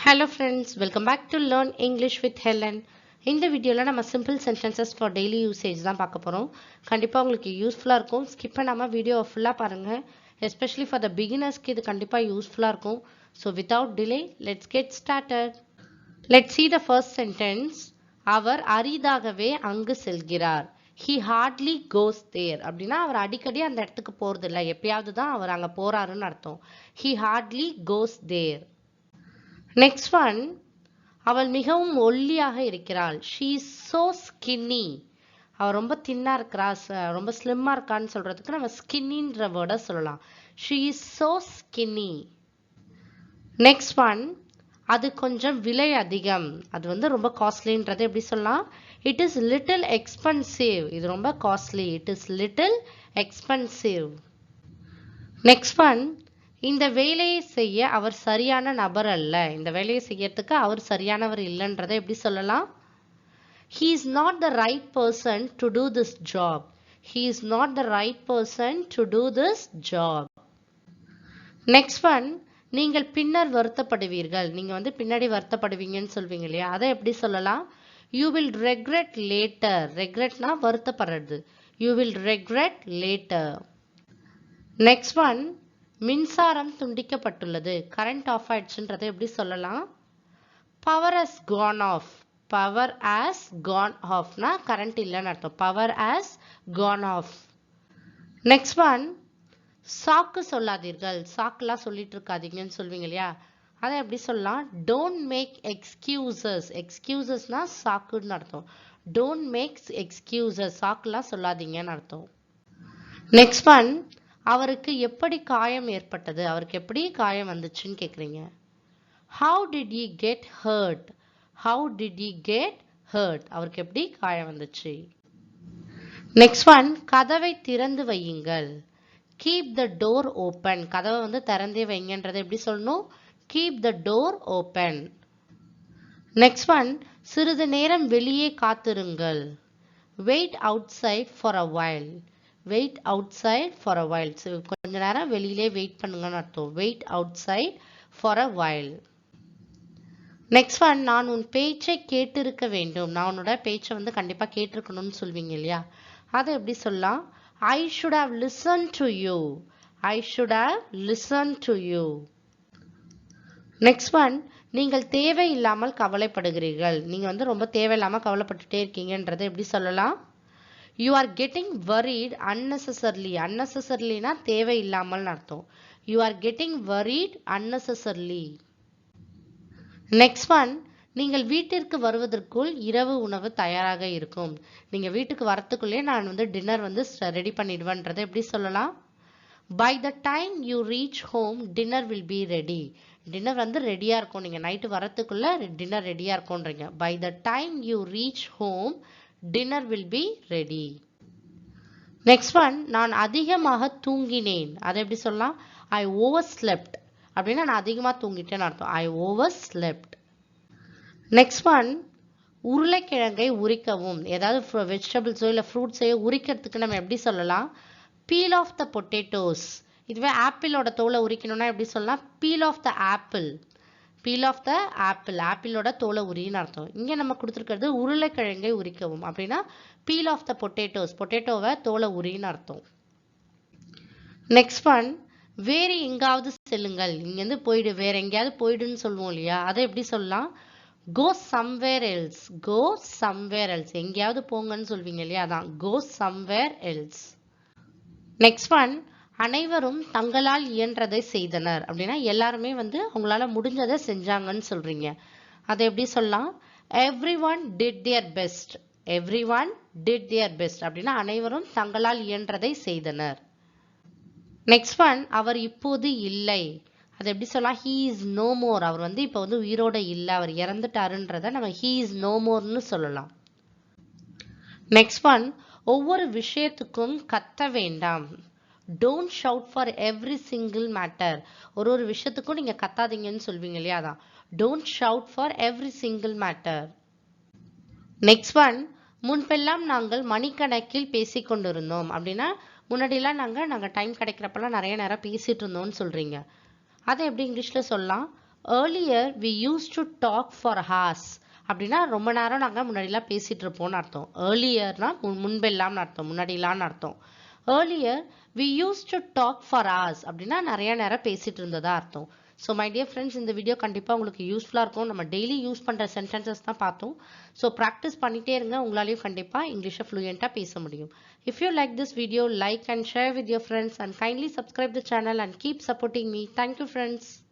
Hello friends, welcome back to Learn English with Helen. இந்த வீடியோவில் நம்ம simple sentences for daily usage தான் பார்க்க போகிறோம். கண்டிப்பாக உங்களுக்கு யூஸ்ஃபுல்லாக இருக்கும். ஸ்கிப் பண்ணாமல் வீடியோவை ஃபுல்லாக பாருங்கள். எஸ்பெஷலி ஃபார் த பிகினர்ஸ்க்கு இது கண்டிப்பாக யூஸ்ஃபுல்லாக இருக்கும். So without delay, let's get started. Let's see the first sentence. அவர் அரிதாகவே அங்கு செல்கிறார். He hardly goes there. அப்படின்னா அவர் அடிக்கடி அந்த இடத்துக்கு போகிறது இல்லை, எப்பயாவது தான் அவர் அங்கே போகிறாருன்னு அர்த்தம். He hardly goes there. Next one, அவள் மிகவும் ஒல்லியாக இருக்கிறாள். She is so skinny. அவள் ரொம்ப தின்னா இருக்கிறா, ரொம்ப ஸ்லிம்மா இருக்கான்னு சொல்றதுக்கு நம்ம ஸ்கின்னின்ற வேர்டை சொல்லலாம். She is so skinny. Next one, அது கொஞ்சம் விலை அதிகம். அது வந்து ரொம்ப காஸ்ட்லின்றது எப்படி சொல்லலாம்? It is little expensive. இது ரொம்ப costly. It is little expensive. Next one, இந்த வேலையை செய்ய அவர் சரியான நபர் அல்ல. இந்த வேலையை செய்யறதுக்கு அவர் சரியானவர் இல்லைன்றதை எப்படி சொல்லலாம்? He is not the right person to do this job. He is not the right person to do this job. Next one, நீங்கள் பின்னர் வருத்தப்படுவீர்கள். நீங்க வந்து பின்னாடி வருத்தப்படுவீங்கன்னு சொல்வீங்க இல்லையா? அதை எப்படி சொல்லலாம்? You will regret later. Regretனா வருத்தப்படுறது. You will regret later. Next one, மின்சாரம் துண்டிக்கப்பட்டுள்ளது. கரண்ட் ஆஃப் ஆயிடுச்சுன்றதை எப்படி சொல்லலாம்? Power has gone off. Power has gone offனா கரண்ட் இல்லைன்னு அர்த்தம். Power has gone off. Next one, சாக்கு சொல்லாதீர்கள். சாக்குலாம் சொல்லிட்டு இருக்காதீங்கன்னு சொல்வீங்க இல்லையா? அதை எப்படி சொல்லலாம்? Don't make excuses. எக்ஸ்கியூசஸ்னா சாக்குன்னு அர்த்தம். Don't make excuses. சாக்குலாம் சொல்லாதீங்கன்னு அர்த்தம். நெக்ஸ்ட் ஒன், அவருக்கு எப்படி காயம் ஏற்பட்டது? அவருக்கு எப்படி காயம் வந்துச்சுன்னு கேட்குறீங்க. How did he get hurt? How did he get hurt? அவருக்கு எப்படி காயம் வந்துச்சு? நெக்ஸ்ட் ஒன், கதவை திறந்து வையுங்கள். Keep the door open. கதவை வந்து திறந்தே வைங்கன்றதை எப்படி சொல்லணும்? Keep the door open. Next one, சிறிது நேரம் வெளியே காத்திருங்கள். Wait outside for a while. Wait outside for a while. So, கொஞ்ச நேரம் வெளியிலே வெயிட் பண்ணுங்கன்னு அர்த்தம். Wait outside for a while. Next one, நான் உன் பேச்சை கேட்டிருக்க வேண்டும். நான் உன்னோட பேச்சை வந்து கண்டிப்பா கேட்டிருக்கணும்னு சொல்வீங்க இல்லையா? அதை எப்படி சொல்லலாம்? I should have listened to you. I should have listened to you. Next one, நீங்கள் தேவையில்லாமல் கவலைப்படுகிறீர்கள். நீங்க வந்து ரொம்ப தேவையில்லாம கவலைப்பட்டுட்டே இருக்கீங்கன்றதை எப்படி சொல்லலாம்? You are getting worried unnecessarily. Unnecessarily-னா தேவையில்லாமல் அர்த்தம். You are getting worried unnecessarily. Next one, நீங்கள் வீட்டிற்கு வருவதற்குள் இரவு உணவு தயாராக இருக்கும். நீங்க வீட்டுக்கு வரத்துக்குள்ளே நான் வந்து டின்னர் வந்து ரெடி பண்ணிடுவேன்றதை எப்படி சொல்லலாம்? By the time you reach home, dinner will be ready. Dinner வந்து ரெடியா இருக்கும். நீங்க நைட்டு வரத்துக்குள்ள டின்னர் ரெடியா இருக்கும்ன்றீங்க. By the time you reach home, dinner will be ready. Next one, நான் அதிகமாக தூங்கினேன். அதை எப்படி சொல்லலாம்? I overslept. அப்படின்னா நான் அதிகமாக தூங்கிட்டேன்னு அர்த்தம். I overslept. Next one, உருளைக்கிழங்கை உரிக்கவும். ஏதாவது வெஜிடபிள்ஸோ இல்லை ஃப்ரூட்ஸையோ உரிக்கிறதுக்கு நம்ம எப்படி சொல்லலாம்? Peel off the potatoes. இதுவே ஆப்பிளோட தோலை உரிக்கணும்னா எப்படி சொல்லலாம்? Peel off the apple. Peel off the apple. ஆப்பிளோட தோலை உரின்னு அர்த்தம். இங்கே நம்ம கொடுத்துருக்கிறது உருளைக்கிழங்கை உரிக்கவும். அப்படின்னா peel off the potatoes. பொட்டேட்டோவை தோலை உரின்னு அர்த்தம். நெக்ஸ்ட் ஒன், வேறு எங்காவது செல்லுங்கள். இங்கேருந்து போயிடு, வேற எங்கேயாவது போயிடுன்னு சொல்லுவோம் இல்லையா? அதை எப்படி சொல்லலாம்? Go somewhere else. Go somewhere else. எங்கேயாவது போங்கன்னு சொல்வீங்க இல்லையா? அதான் go somewhere else. Next one, அனைவரும் தங்களால் இயன்றதை செய்தனர். அப்படின்னா எல்லாருமே வந்து அவங்களால முடிஞ்சதை செஞ்சாங்கன்னு சொல்றீங்க. அதை எப்படி சொல்லலாம்? Everyone did their best. Everyone did their best. அப்படின்னா அனைவரும் தங்களால் இயன்றதை செய்தனர். நெக்ஸ்ட் ஒன், அவர் இப்போது இல்லை. அதை எப்படி சொல்லலாம்? He is no more. அவர் வந்து இப்போ வந்து உயிரோட இல்லை, அவர் இறந்துட்டாருன்றதை நம்ம he is no moreன்னு சொல்லலாம். நெக்ஸ்ட் ஒன், ஒவ்வொரு விஷயத்துக்கும் கத்த வேண்டாம். Don't shout for every single matter. ஒரு விஷயத்துக்கும் நீங்க கத்தாதீங்கன்னு சொல்வீங்க இல்லையா? அதான் don't shout for every single matter. Next one, முன்பெல்லாம் நாங்கள் மணிக்கணக்கில் பேசிக்கொண்டிருந்தோம். அப்படின்னா முன்னாடிலாம் நாங்கள் டைம் கிடைக்கிறப்பெல்லாம் நிறைய நேரம் பேசிட்டு இருந்தோம்னு சொல்றீங்க. அதை எப்படி இங்கிலீஷ்ல சொல்லலாம்? earlier we used to talk for hours. அப்படின்னா ரொம்ப நேரம் நாங்கள் முன்னாடிலாம் பேசிட்டு இருப்போம்னு அர்த்தம். ஏர்லியர்னா முன்பெல்லாம்னு அர்த்தம், முன்னாடிலாம்னு அர்த்தம். Earlier we used to talk for hours அப்படின்னா நிறைய நேரம் பேசிட்டு இருந்ததா அர்த்தம். ஸோ மை டியர் ஃப்ரெண்ட்ஸ், இந்த வீடியோ கண்டிப்பாக உங்களுக்கு யூஸ்ஃபுல்லாக இருக்கும். நம்ம டெய்லி யூஸ் பண்ணுற சென்டென்சஸ் தான் பார்த்தோம். ஸோ ப்ராக்டிஸ் பண்ணிகிட்டே இருங்க, உங்களாலையும் கண்டிப்பாக இங்கிலீஷை ஃப்ளூயண்ட்டாக பேச முடியும். If you like this video, like and share with your friends and kindly subscribe the channel and keep supporting me. Thank you friends.